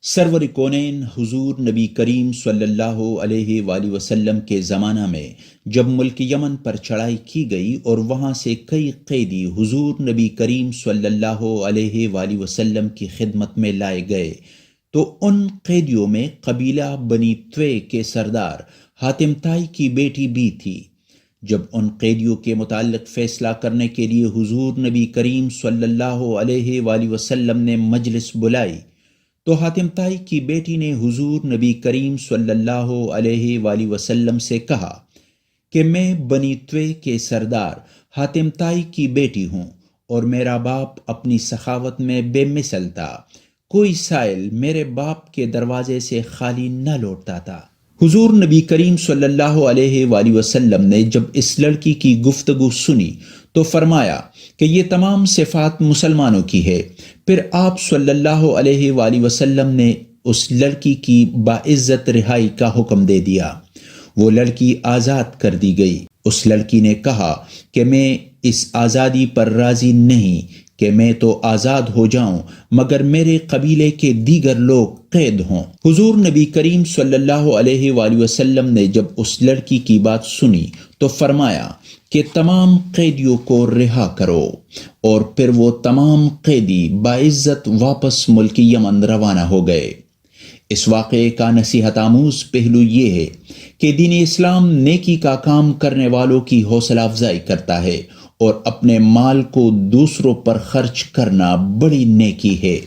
سرور کونین حضور نبی کریم صلی اللہ علیہ وآلہ وسلم کے زمانہ میں جب ملک یمن پر چڑھائی کی گئی اور وہاں سے کئی قیدی حضور نبی کریم صلی اللہ علیہ وآلہ وسلم کی خدمت میں لائے گئے تو ان قیدیوں میں قبیلہ بنی طوے کے سردار حاتم طائی کی بیٹی بھی تھی۔ جب ان قیدیوں کے متعلق فیصلہ کرنے کے لیے حضور نبی کریم صلی اللہ علیہ وآلہ وسلم نے مجلس بلائی تو حاتم طائی کی بیٹی نے حضور نبی کریم صلی اللہ علیہ وآلہ وسلم سے کہا کہ میں بنی طوے کے سردار حاتم طائی کی بیٹی ہوں اور میرا باپ اپنی سخاوت میں بے مثل تھا، کوئی سائل میرے باپ کے دروازے سے خالی نہ لوٹتا تھا۔ حضور نبی کریم صلی اللہ علیہ وآلہ وسلم نے جب اس لڑکی کی گفتگو سنی تو فرمایا کہ یہ تمام صفات مسلمانوں کی ہے۔ پھر آپ صلی اللہ علیہ وآلہ وسلم نے اس لڑکی کی باعزت رہائی کا حکم دے دیا۔ وہ لڑکی آزاد کر دی گئی۔ اس لڑکی نے کہا کہ میں اس آزادی پر راضی نہیں کہ میں تو آزاد ہو جاؤں مگر میرے قبیلے کے دیگر لوگ قید ہوں۔ حضور نبی کریم صلی اللہ علیہ وآلہ وسلم نے جب اس لڑکی کی بات سنی تو فرمایا کہ تمام قیدیوں کو رہا کرو، اور پھر وہ تمام قیدی باعزت واپس ملک یمن روانہ ہو گئے۔ اس واقعے کا نصیحت آموز پہلو یہ ہے کہ دین اسلام نیکی کا کام کرنے والوں کی حوصلہ افزائی کرتا ہے، اور اپنے مال کو دوسروں پر خرچ کرنا بڑی نیکی ہے۔